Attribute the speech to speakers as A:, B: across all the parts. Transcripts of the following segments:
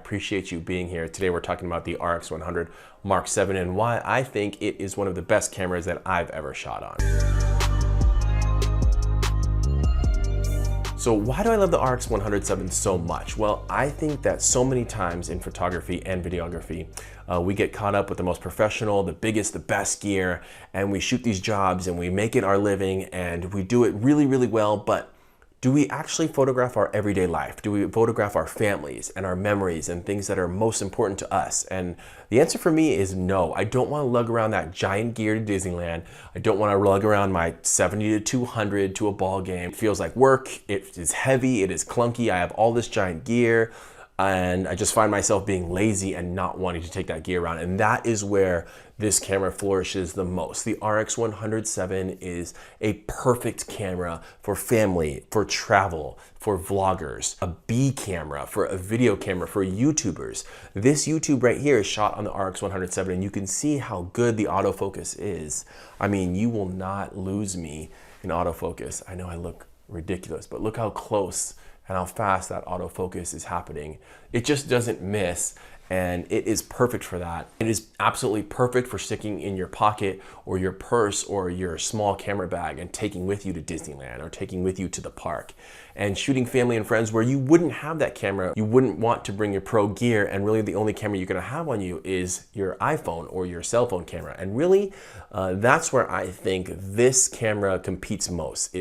A: appreciate you being here. Today we're talking about the RX100 Mark VII and why I think it is one of the best cameras that I've ever shot on. So why do I love the RX100 VII so much? Well, I think that so many times in photography and videography, we get caught up with the most professional, the biggest, the best gear, and we shoot these jobs and we make it our living and we do it really, really well, but do we actually photograph our everyday life? Do we photograph our families and our memories and things that are most important to us? And the answer for me is no. I don't want to lug around that giant gear to Disneyland. I don't want to lug around my 70 to 200 to a ball game. It feels like work. It is heavy. It is clunky. I have all this giant gear. And I just find myself being lazy and not wanting to take that gear around. And that is where this camera flourishes the most. The RX100 VII is a perfect camera for family, for travel, for vloggers, a B camera, for a video camera, for YouTubers. This YouTube right here is shot on the RX100 VII, and you can see how good the autofocus is. I mean, you will not lose me in autofocus. I know I look ridiculous, but look how close and how fast that autofocus is happening. It just doesn't miss, and it is perfect for that. It is absolutely perfect for sticking in your pocket or your purse or your small camera bag and taking with you to Disneyland or taking with you to the park. And shooting family and friends where you wouldn't have that camera, you wouldn't want to bring your pro gear, and really the only camera you're gonna have on you is your iPhone or your cell phone camera. And really, that's where I think this camera competes most,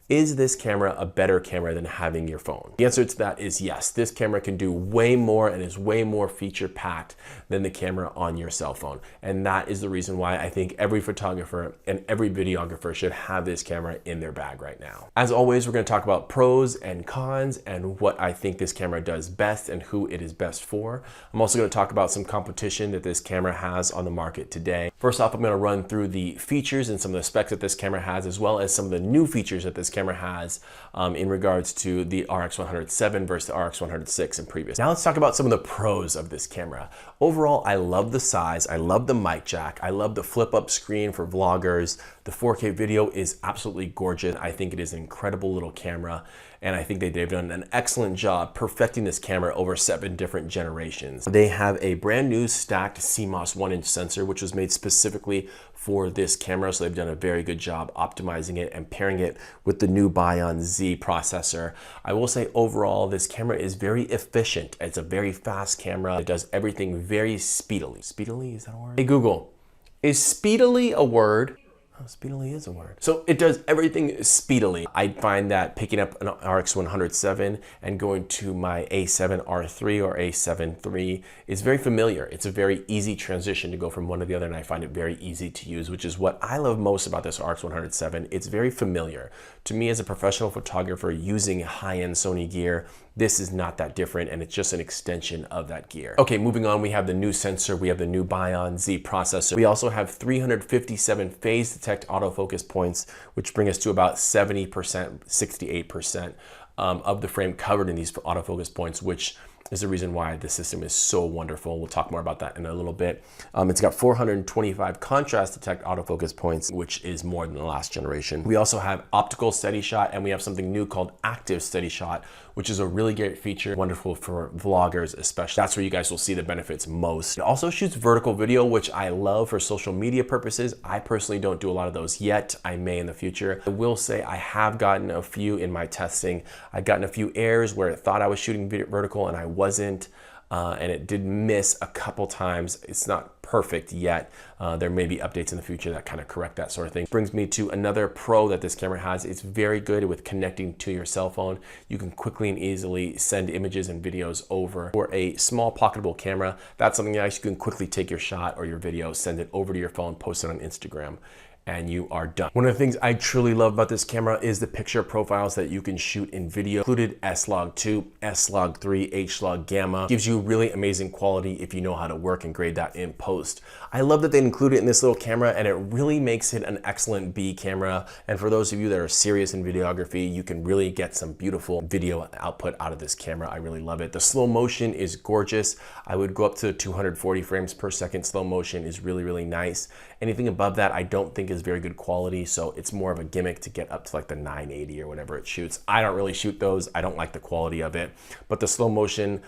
A: is this camera a better camera than having your phone? The answer to that is yes. This camera can do way more and is way more feature packed than the camera on your cell phone. And that is the reason why I think every photographer and every videographer should have this camera in their bag right now. As always, we're gonna talk about pros and cons and what I think this camera does best and who it is best for. I'm also gonna talk about some competition that this camera has on the market today. First off, I'm gonna run through the features and some of the specs that this camera has, as well as some of the new features that this camera has in regards to the RX100 VII versus the RX100 VI in previous. Now let's talk about some of the pros of this camera. Overall, I love the size, I love the mic jack, I love the flip up screen for vloggers. The 4K video is absolutely gorgeous. I think it is an incredible little camera, and I think they've done an excellent job perfecting this camera over 7 different generations. They have a brand new stacked CMOS 1-inch sensor, which was made specifically for this camera, so they've done a very good job optimizing it and pairing it with the new Bion Z processor. I will say overall, this camera is very efficient. It's a very fast camera. It does everything very speedily. Speedily, is that a word? Hey Google, is speedily a word? Oh, speedily is a word. So it does everything speedily. I find that picking up an RX100 VII and going to my A7R3 or A7 III is very familiar. It's a very easy transition to go from one to the other, and I find it very easy to use, which is what I love most about this RX100 VII. It's very familiar. To me as a professional photographer using high-end Sony gear, this is not that different, and it's just an extension of that gear. Okay, moving on, we have the new sensor, we have the new Bion Z processor. We also have 357 phase detect autofocus points, which bring us to about 70%, 68% of the frame covered in these autofocus points, which is the reason why the system is so wonderful. We'll talk more about that in a little bit. It's got 425 contrast detect autofocus points, which is more than the last generation. We also have optical steady shot, and we have something new called active steady shot, which is a really great feature, wonderful for vloggers especially. That's where you guys will see the benefits most. It also shoots vertical video, which I love for social media purposes. I personally don't do a lot of those yet. I may in the future. I will say I have gotten a few in my testing. I've gotten a few errors where it thought I was shooting vertical and I wasn't, and it did miss a couple times. It's not perfect yet. There may be updates in the future that kind of correct that sort of thing. Brings me to another pro that this camera has. It's very good with connecting to your cell phone. You can quickly and easily send images and videos over. For a small pocketable camera, that's something else. You can quickly take your shot or your video, send it over to your phone, post it on Instagram, and you are done. One of the things I truly love about this camera is the picture profiles that you can shoot in video. Included S-Log2, S-Log3, H-Log Gamma. Gives you really amazing quality if you know how to work and grade that in post. I love that they include it in this little camera, and it really makes it an excellent B camera. And for those of you that are serious in videography, you can really get some beautiful video output out of this camera. I really love it. The slow motion is gorgeous. I would go up to 240 frames per second. Slow motion is really, really nice. Anything above that, I don't think is very good quality, so it's more of a gimmick to get up to like the 980 or whatever it shoots. I don't really shoot those. I don't like the quality of it, but the slow motion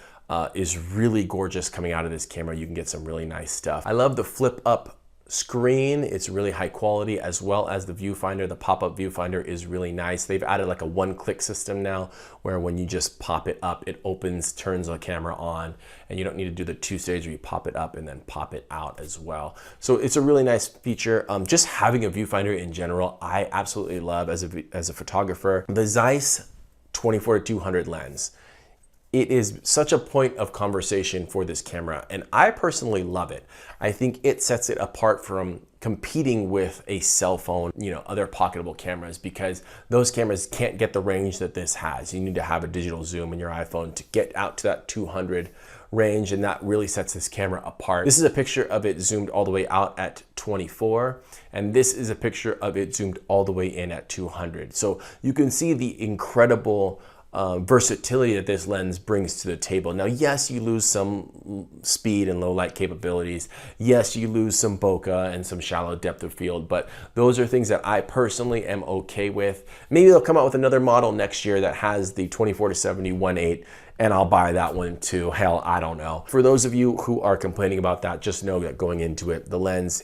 A: is really gorgeous coming out of this camera. You can get some really nice stuff. I love the flip up screen. It's really high quality, as well as the viewfinder. The pop-up viewfinder is really nice. They've added like a one-click system now where when you just pop it up, it opens, turns the camera on, and you don't need to do the two-stage where you pop it up and then pop it out as well. So it's a really nice feature. Just having a viewfinder in general, I absolutely love as a photographer. The Zeiss 24-200 lens. It is such a point of conversation for this camera, and I personally love it. I think it sets it apart from competing with a cell phone, other pocketable cameras, because those cameras can't get the range that this has. You need to have a digital zoom in your iPhone to get out to that 200 range, and that really sets this camera apart. This is a picture of it zoomed all the way out at 24, and this is a picture of it zoomed all the way in at 200. So you can see the incredible versatility that this lens brings to the table. Now, yes, you lose some speed and low light capabilities. Yes, you lose some bokeh and some shallow depth of field, but those are things that I personally am okay with. Maybe they'll come out with another model next year that has the 24-70 1.8, and I'll buy that one too. Hell, I don't know. For those of you who are complaining about that, just know that going into it, the lens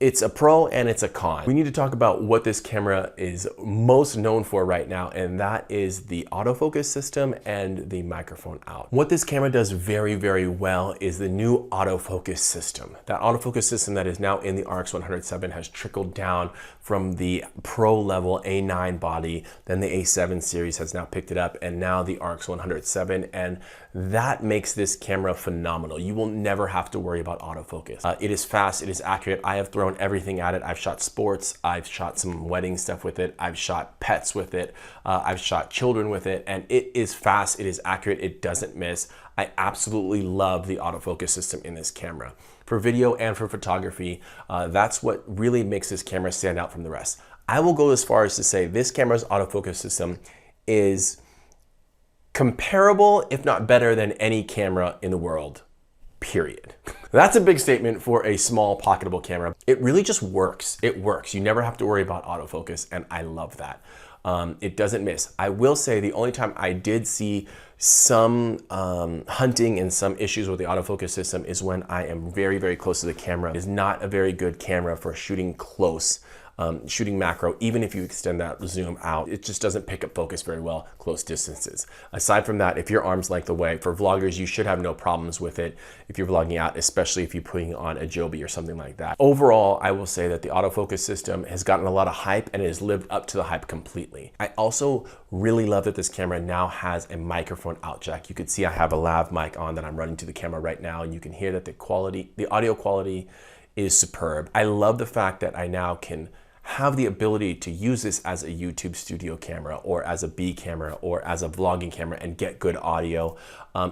A: it's a pro and it's a con. We need to talk about what this camera is most known for right now, and that is the autofocus system and the microphone out. What this camera does very, very well is the new autofocus system. That autofocus system that is now in the RX100 VII has trickled down from the pro level A9 body, then the A7 series has now picked it up, and now the RX100 VII, and that makes this camera phenomenal. You will never have to worry about autofocus. It is fast, it is accurate. I have thrown everything at it. I've shot sports, I've shot some wedding stuff with it, I've shot pets with it, I've shot children with it, and it is fast, it is accurate, it doesn't miss. I absolutely love the autofocus system in this camera. For video and for photography, that's what really makes this camera stand out from the rest. I will go as far as to say this camera's autofocus system is comparable, if not better, than any camera in the world, period. That's a big statement for a small pocketable camera. It really just works. It works. You never have to worry about autofocus, and I love that. It doesn't miss. I will say the only time I did see some hunting and some issues with the autofocus system is when I am very, very close to the camera. It is not a very good camera for shooting close. Shooting macro, even if you extend that zoom out, it just doesn't pick up focus very well close distances. Aside from that, if you're arm's length away, for vloggers, you should have no problems with it if you're vlogging out, especially if you're putting on a Joby or something like that. Overall, I will say that the autofocus system has gotten a lot of hype and it has lived up to the hype completely. I also really love that this camera now has a microphone out jack. You can see I have a lav mic on that I'm running to the camera right now, and you can hear that the audio quality is superb. I love the fact that I now can have the ability to use this as a YouTube studio camera or as a B camera or as a vlogging camera and get good audio.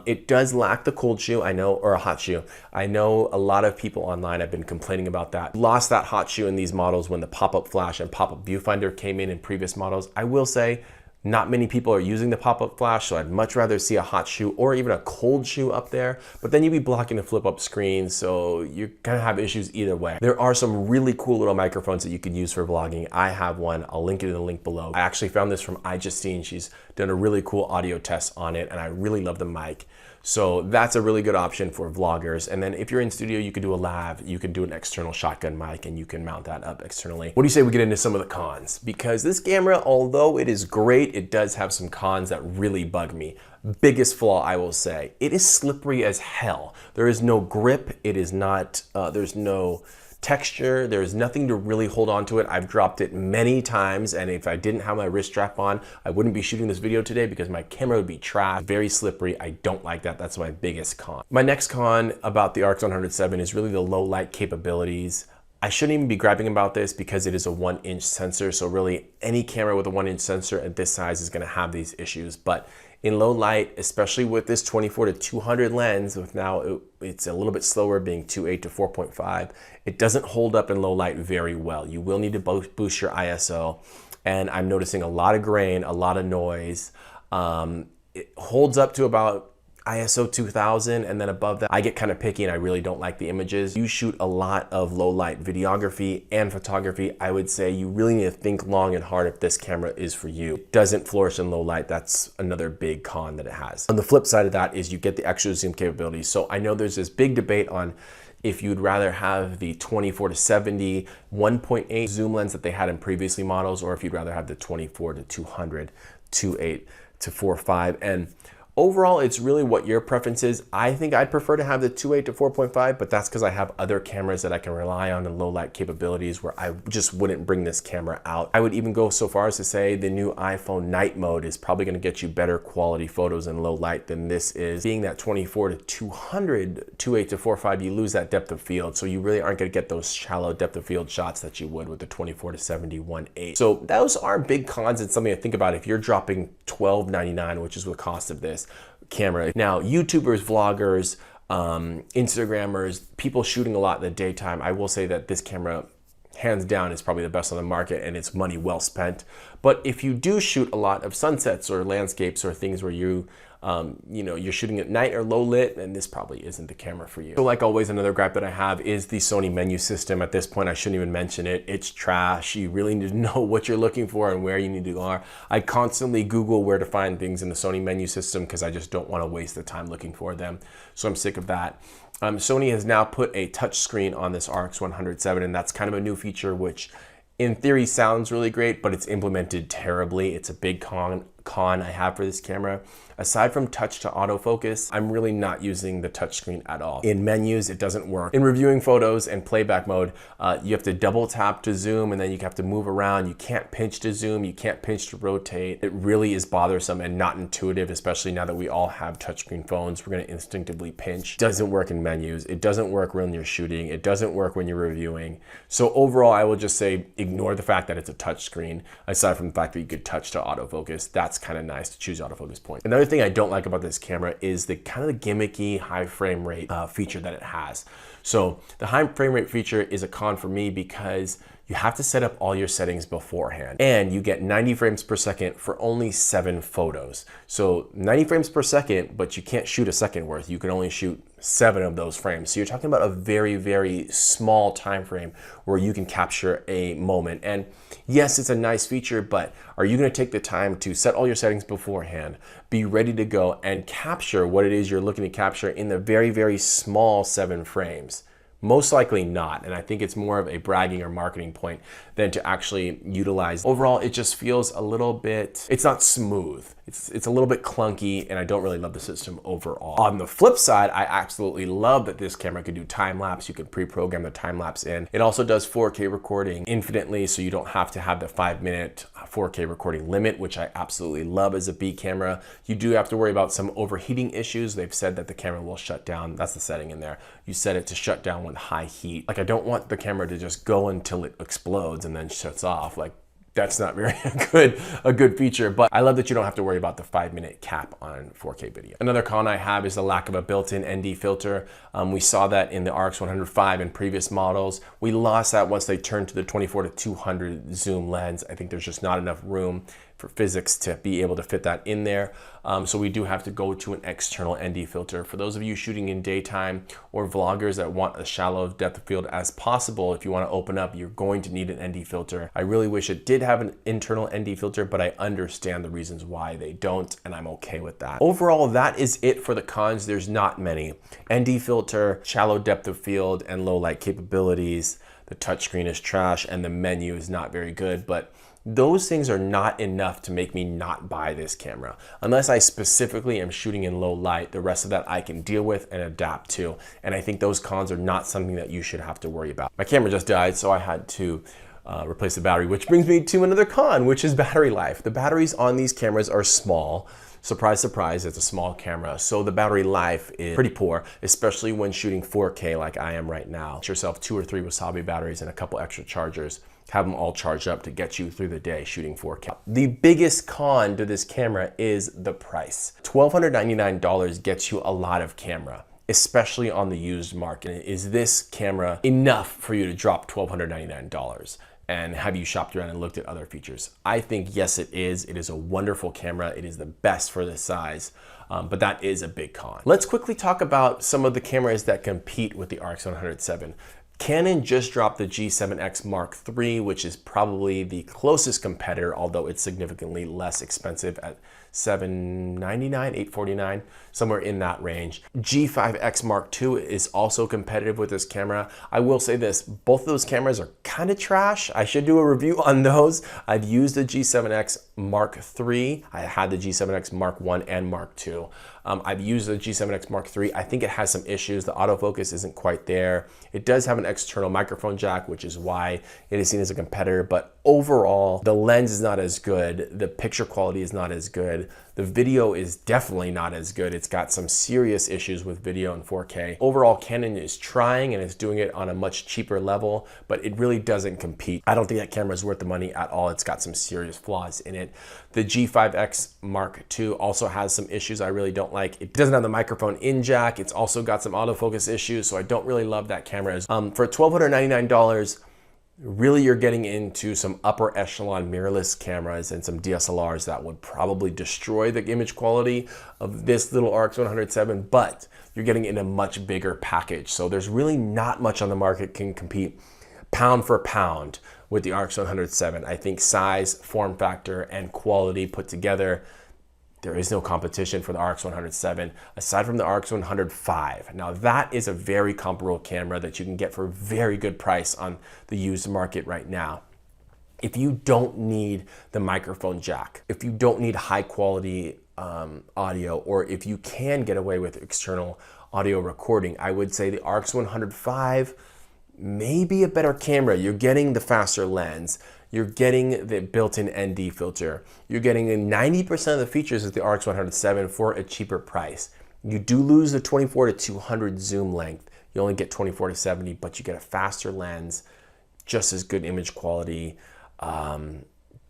A: It does lack the cold shoe, I know, or a hot shoe. I know a lot of people online have been complaining about that. Lost that hot shoe in these models when the pop-up flash and pop-up viewfinder came in previous models. I will say, not many people are using the pop-up flash, so I'd much rather see a hot shoe or even a cold shoe up there, but then you'd be blocking the flip-up screen, so you're gonna have issues either way. There are some really cool little microphones that you can use for vlogging. I have one, I'll link it in the link below. I actually found this from iJustine. She's done a really cool audio test on it, and I really love the mic. So that's a really good option for vloggers. And then if you're in studio, you could do a lav, you could do an external shotgun mic, and you can mount that up externally. What do you say we get into some of the cons? Because this camera, although it is great, it does have some cons that really bug me. Biggest flaw, I will say, it is slippery as hell. There is no grip, it is not, there's no texture, there's nothing to really hold on to it. I've dropped it many times, and if I didn't have my wrist strap on, I wouldn't be shooting this video today because my camera would be trash, very slippery. I don't like that. That's my biggest con. My next con about the RX100 VII is really the low light capabilities. I shouldn't even be grabbing about this because it is a 1-inch sensor, so really any camera with a 1-inch sensor at this size is gonna have these issues. But in low light, especially with this 24-200 lens, with now it's a little bit slower being 2.8 to 4.5, it doesn't hold up in low light very well. You will need to boost your ISO, and I'm noticing a lot of grain, a lot of noise. It holds up to about ISO 2000 and then above that, I get kind of picky and I really don't like the images. You shoot a lot of low light videography and photography, I would say you really need to think long and hard if this camera is for you. It doesn't flourish in low light. That's another big con that it has. On the flip side of that is you get the extra zoom capabilities. So I know there's this big debate on if you'd rather have the 24-70 1.8 zoom lens that they had in previously models, or if you'd rather have the 24-200 2.8 to 4.5. And overall, it's really what your preference is. I think I'd prefer to have the 2.8 to 4.5, but that's because I have other cameras that I can rely on in low light capabilities where I just wouldn't bring this camera out. I would even go so far as to say the new iPhone night mode is probably going to get you better quality photos in low light than this is. Being that 24-200 2.8 to 4.5, you lose that depth of field, so you really aren't going to get those shallow depth of field shots that you would with the 24-70 1.8. So those are big cons and something to think about if you're dropping $12.99, which is the cost of this camera. Now, YouTubers, vloggers, Instagrammers, people shooting a lot in the daytime, I will say that this camera, hands down, is probably the best on the market and it's money well spent. But if you do shoot a lot of sunsets or landscapes or things where you know, you're shooting at night or low lit, and this probably isn't the camera for you. So like always, another gripe that I have is the Sony menu system. At this point, I shouldn't even mention it. It's trash. You really need to know what you're looking for and where you need to go. I constantly Google where to find things in the Sony menu system because I just don't want to waste the time looking for them. So I'm sick of that. Sony has now put a touch screen on this RX100 VII, and that's kind of a new feature, which in theory sounds really great, but it's implemented terribly. It's a big con I have for this camera. Aside from touch to autofocus, I'm really not using the touchscreen at all. In menus, it doesn't work. In reviewing photos and playback mode, you have to double tap to zoom and then you have to move around. You can't pinch to zoom, you can't pinch to rotate. It really is bothersome and not intuitive, especially now that we all have touchscreen phones. We're gonna instinctively pinch. It doesn't work in menus. It doesn't work when you're shooting. It doesn't work when you're reviewing. So overall, I will just say, ignore the fact that it's a touchscreen, aside from the fact that you could touch to autofocus. That's kind of nice to choose autofocus point. Another thing I don't like about this camera is the kind of the gimmicky high frame rate feature that it has. So the high frame rate feature is a con for me because you have to set up all your settings beforehand and you get 90 frames per second for only 7 photos. So 90 frames per second, but you can't shoot a second worth. You can only shoot 7 of those frames. So you're talking about a very, very small time frame where you can capture a moment. And yes, it's a nice feature, but are you going to take the time to set all your settings beforehand, be ready to go and capture what it is you're looking to capture in the very, very small 7 frames? Most likely not, and I think it's more of a bragging or marketing point than to actually utilize. Overall, it just feels a little bit, it's not smooth. It's a little bit clunky, and I don't really love the system overall. On the flip side, I absolutely love that this camera could do time-lapse. You can pre-program the time-lapse in. It also does 4K recording infinitely, so you don't have to have the 5-minute 4K recording limit, which I absolutely love as a B camera. You do have to worry about some overheating issues. They've said that the camera will shut down. That's the setting in there. You set it to shut down with high heat. Like, I don't want the camera to just go until it explodes and then shuts off. Like, that's not very a good feature, but I love that you don't have to worry about the 5-minute cap on 4K video. Another con I have is the lack of a built-in ND filter. We saw that in the RX100 VII and previous models. We lost that once they turned to the 24-200 zoom lens. I think there's just not enough room for physics to be able to fit that in there. So we do have to go to an external ND filter. For those of you shooting in daytime or vloggers that want a shallow depth of field as possible, if you want to open up, you're going to need an ND filter. I really wish it did have an internal ND filter, but I understand the reasons why they don't, and I'm okay with that. Overall, that is it for the cons. There's not many. ND filter, shallow depth of field, and low light capabilities. The touchscreen is trash, and the menu is not very good, but those things are not enough to make me not buy this camera. Unless I specifically am shooting in low light, the rest of that I can deal with and adapt to. And I think those cons are not something that you should have to worry about. My camera just died, so I had to replace the battery, which brings me to another con, which is battery life. The batteries on these cameras are small. Surprise, surprise, it's a small camera. So the battery life is pretty poor, especially when shooting 4K like I am right now. Get yourself 2 or 3 Wasabi batteries and a couple extra chargers. Have them all charged up to get you through the day shooting 4K. The biggest con to this camera is the price. $1,299 gets you a lot of camera, especially on the used market. Is this camera enough for you to drop $1,299? and have you shopped around and looked at other features? I think yes, it is. It is a wonderful camera. It is the best for this size, but that is a big con. Let's quickly talk about some of the cameras that compete with the RX100 VII. Canon just dropped the G7X Mark III, which is probably the closest competitor, although it's significantly less expensive at $799, $849, somewhere in that range. G5X Mark II is also competitive with this camera. I will say this, both of those cameras are kind of trash. I should do a review on those. I've used the G7X Mark III. I had the G7X Mark I and Mark II. I've used the G7X Mark III. I think it has some issues. The autofocus isn't quite there. It does have an external microphone jack, which is why it is seen as a competitor, but overall, the lens is not as good. The picture quality is not as good. The video is definitely not as good. It's got some serious issues with video in 4K. Overall, Canon is trying and it's doing it on a much cheaper level, but it really doesn't compete. I don't think that camera is worth the money at all. It's got some serious flaws in it. The G5X Mark II also has some issues I really don't like. It doesn't have the microphone in jack. It's also got some autofocus issues, so I don't really love that camera. For $1,299, really you're getting into some upper echelon mirrorless cameras and some DSLRs that would probably destroy the image quality of this little RX100 VII, but you're getting in a much bigger package. So there's really not much on the market can compete pound for pound with the RX100 VII. I think size, form factor, and quality put together, there is no competition for the RX100 VII aside from the RX100 VII. Now that is a very comparable camera that you can get for a very good price on the used market right now. If you don't need the microphone jack, if you don't need high quality audio, or if you can get away with external audio recording, I would say the RX100 VII may be a better camera. You're getting the faster lens. You're getting the built-in ND filter. You're getting 90% of the features of the RX100 VII for a cheaper price. You do lose the 24 to 200 zoom length. You only get 24 to 70, but you get a faster lens, just as good image quality.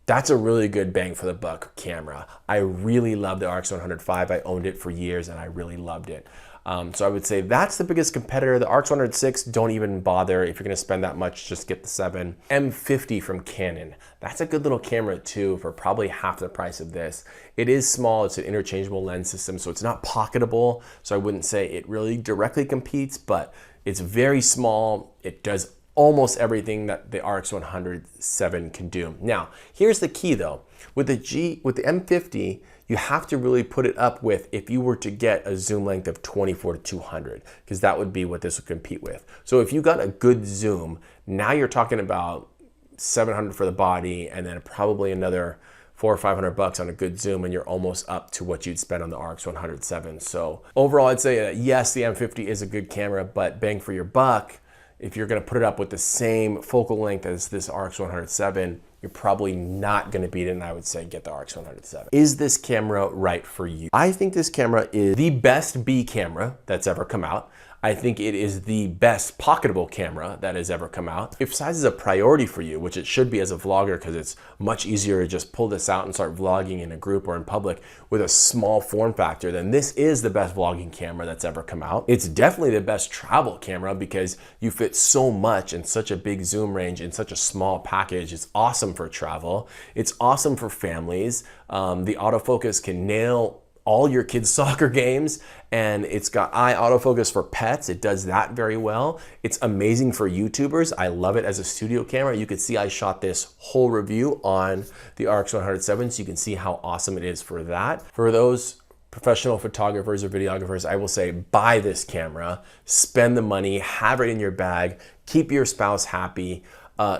A: That's a really good bang for the buck camera. I really love the RX100 VII. I owned it for years and I really loved it. So I would say that's the biggest competitor. The RX100 VI, don't even bother. If you're gonna spend that much, just get the 7. M50 from Canon. That's a good little camera too for probably half the price of this. It is small, it's an interchangeable lens system, so it's not pocketable. So I wouldn't say it really directly competes, but it's very small. It does almost everything that the RX100 VII can do. Now, here's the key though. With the M50, you have to really put it up with if you were to get a zoom length of 24 to 200, because that would be what this would compete with. So if you got a good zoom, now you're talking about 700 for the body and then probably another $400 or $500 on a good zoom, and you're almost up to what you'd spend on the RX100 VII. So overall, I'd say yes, the M50 is a good camera, but bang for your buck, if you're gonna put it up with the same focal length as this RX100 VII, you're probably not gonna beat it, and I would say get the RX100 VII. Is this camera right for you? I think this camera is the best B camera that's ever come out. I think it is the best pocketable camera that has ever come out. If size is a priority for you, which it should be as a vlogger because it's much easier to just pull this out and start vlogging in a group or in public with a small form factor, then this is the best vlogging camera that's ever come out. It's definitely the best travel camera because you fit so much in such a big zoom range in such a small package. It's awesome for travel. It's awesome for families. The autofocus can nail all your kids' soccer games, and it's got eye autofocus for pets. It does that very well. It's amazing for YouTubers. I love it as a studio camera. You can see I shot this whole review on the RX100 VII, so you can see how awesome it is for that. For those professional photographers or videographers, I will say buy this camera, spend the money, have it in your bag, keep your spouse happy,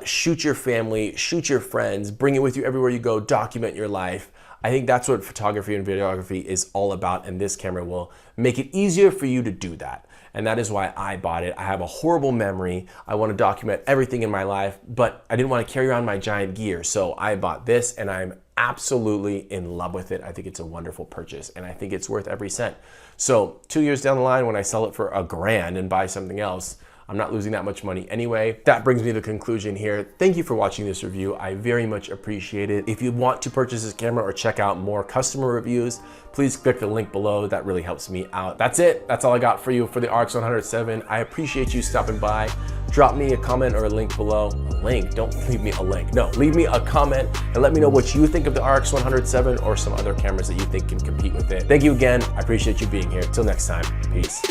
A: shoot your family, shoot your friends, bring it with you everywhere you go, document your life. I think that's what photography and videography is all about, and this camera will make it easier for you to do that. And that is why I bought it. I have a horrible memory. I want to document everything in my life, but I didn't want to carry around my giant gear. So I bought this and I'm absolutely in love with it. I think it's a wonderful purchase and I think it's worth every cent. So 2 years down the line, when I sell it for $1,000 and buy something else, I'm not losing that much money anyway. That brings me to the conclusion here. Thank you for watching this review. I very much appreciate it. If you want to purchase this camera or check out more customer reviews, please click the link below. That really helps me out. That's it. That's all I got for you for the RX100 VII. I appreciate you stopping by. drop me a comment or a link below. A link? Don't leave me a link. No, leave me a comment and let me know what you think of the RX100 VII or some other cameras that you think can compete with it. Thank you again. I appreciate you being here. Till next time, peace.